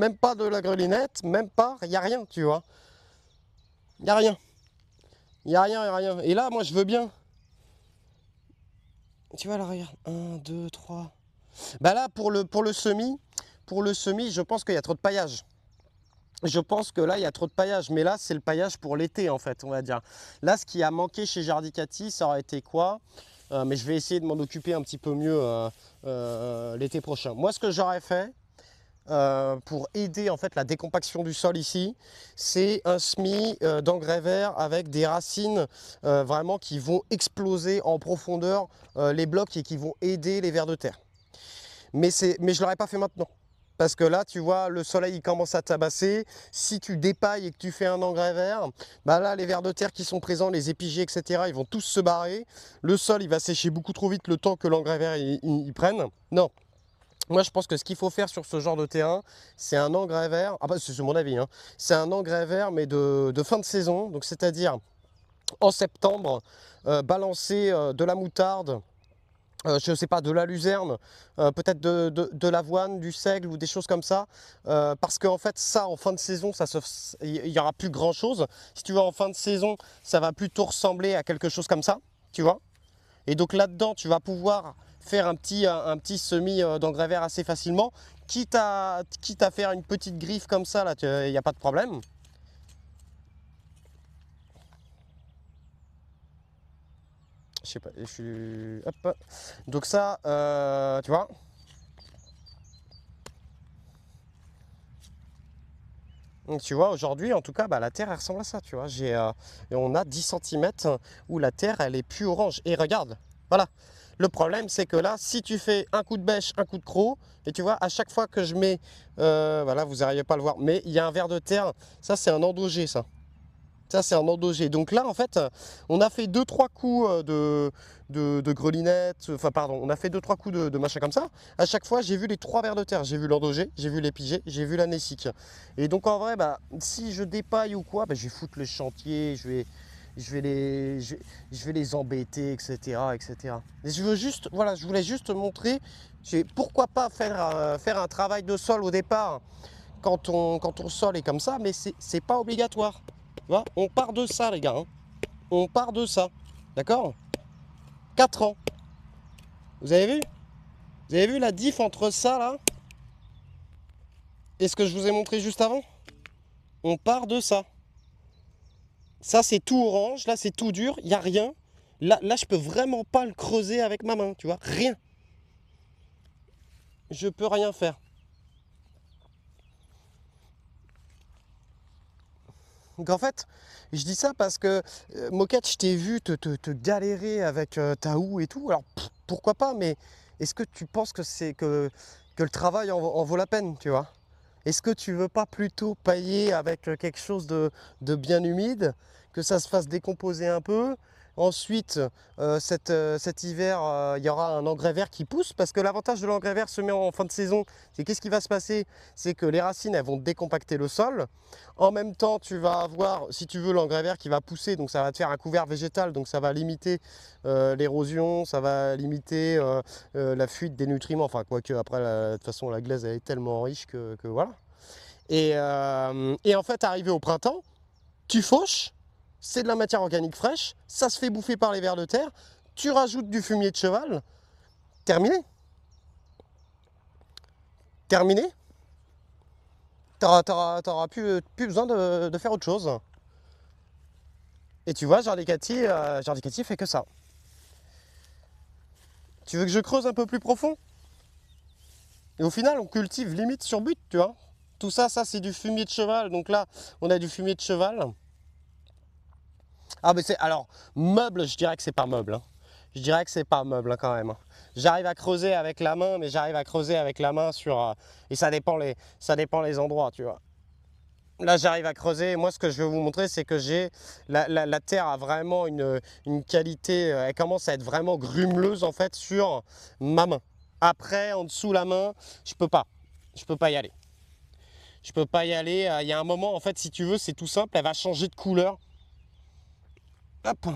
même pas de la grelinette, même pas, il n'y a rien, tu vois. Il n'y a rien. Il n'y a rien, il n'y a rien. Et là, moi, je veux bien. Tu vois, là, regarde. Un, 2, 3. Bah là, pour le semis, je pense qu'il y a trop de paillage. Je pense que là, il y a trop de paillage. Mais là, c'est le paillage pour l'été, en fait, on va dire. Là, ce qui a manqué chez Jardicati, ça aurait été quoi? Mais je vais essayer de m'en occuper un petit peu mieux l'été prochain. Moi, ce que j'aurais fait, pour aider en fait la décompaction du sol ici, c'est un semis d'engrais vert avec des racines vraiment qui vont exploser en profondeur les blocs et qui vont aider les vers de terre. Mais je ne l'aurais pas fait maintenant. Parce que là, tu vois, le soleil il commence à tabasser. Si tu dépailles et que tu fais un engrais vert, bah là, les vers de terre qui sont présents, les épigées, etc., ils vont tous se barrer. Le sol, il va sécher beaucoup trop vite le temps que l'engrais vert il prenne. Non, moi, je pense que ce qu'il faut faire sur ce genre de terrain, c'est un engrais vert. Ah bah, c'est mon avis, hein. C'est un engrais vert, mais de fin de saison. Donc, c'est-à-dire en septembre, balancer de la moutarde, je ne sais pas, de la luzerne, peut-être de l'avoine, du seigle ou des choses comme ça. Parce qu'en fait, ça, en fin de saison, il n'y aura plus grand-chose. Si tu veux, en fin de saison, ça va plutôt ressembler à quelque chose comme ça, tu vois. Et donc là-dedans, tu vas pouvoir faire un petit semis d'engrais vert assez facilement. Quitte à faire une petite griffe comme ça, là, il n'y a pas de problème. Je sais pas, je suis... Hop. Donc ça, tu vois. Donc, tu vois, aujourd'hui, en tout cas, bah, la terre, elle ressemble à ça, tu vois. Et on a 10 centimètres où la terre, elle est plus orange. Et regarde, voilà. Le problème, c'est que là, si tu fais un coup de bêche, un coup de croc, et tu vois, à chaque fois que je mets, voilà, vous n'arrivez pas à le voir, mais il y a un ver de terre, ça, c'est un endogé, ça. Ça, c'est un endogé. Donc là, en fait, on a fait deux trois coups de grelinette. Enfin, pardon, on a fait deux trois coups de machin comme ça. À chaque fois, j'ai vu les trois vers de terre. J'ai vu l'endogé, j'ai vu l'épigé, j'ai vu la nessique. Et donc, en vrai, bah, si je dépaille ou quoi, bah, je vais foutre le chantier, je vais les embêter, etc., etc. Et je veux juste, voilà, je voulais juste te montrer, pourquoi pas faire un travail de sol au départ quand ton sol est comme ça, mais c'est pas obligatoire. Tu vois, on part de ça, les gars, hein. On part de ça. D'accord? 4 ans. Vous avez vu? Vous avez vu la diff entre ça, là, et ce que je vous ai montré juste avant? On part de ça. Ça, c'est tout orange. Là, c'est tout dur. Il n'y a rien. Là, je peux vraiment pas le creuser avec ma main, tu vois? Rien. Je peux rien faire. Donc en fait, je dis ça parce que Moquette, je t'ai vu te galérer avec ta houe et tout. Alors pourquoi pas, mais est-ce que tu penses que le travail en vaut la peine, tu vois? Est-ce que tu veux pas plutôt pailler avec quelque chose de bien humide, que ça se fasse décomposer un peu? Ensuite, cet hiver, il y aura un engrais vert qui pousse, parce que l'avantage de l'engrais vert semé en fin de saison, c'est qu'est-ce qui va se passer? C'est que les racines, elles vont décompacter le sol. En même temps, tu vas avoir, si tu veux, l'engrais vert qui va pousser, donc ça va te faire un couvert végétal, donc ça va limiter l'érosion, ça va limiter la fuite des nutriments. Enfin, quoique, après, de toute façon, la glaise, elle est tellement riche que voilà. Et en fait, arrivé au printemps, tu fauches, c'est de la matière organique fraîche, ça se fait bouffer par les vers de terre, tu rajoutes du fumier de cheval, terminé. Terminé. T'auras plus besoin de faire autre chose. Et tu vois, Jardicati fait que ça. Tu veux que je creuse un peu plus profond? Et au final, on cultive limite sur but, tu vois. Tout ça, ça c'est du fumier de cheval. Donc là, on a du fumier de cheval. Ah, mais c'est. Alors, meuble, je dirais que c'est pas meuble, hein. Je dirais que c'est pas meuble, hein, quand même, hein. J'arrive à creuser avec la main, mais j'arrive à creuser avec la main sur. Et ça dépend les endroits, tu vois. Là, j'arrive à creuser. Moi, ce que je vais vous montrer, c'est que la terre a vraiment une qualité. Elle commence à être vraiment grumeleuse, en fait, sur ma main. Après, en dessous la main, je peux pas. Je peux pas y aller. Je peux pas y aller. Il y a un moment, en fait, si tu veux, c'est tout simple. Elle va changer de couleur. Hop.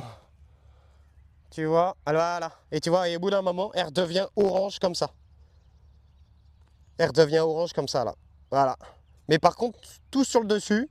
Tu vois, alors voilà. Et tu vois, et au bout d'un moment, elle redevient orange comme ça. Elle redevient orange comme ça, là. Voilà. Mais par contre, tout sur le dessus,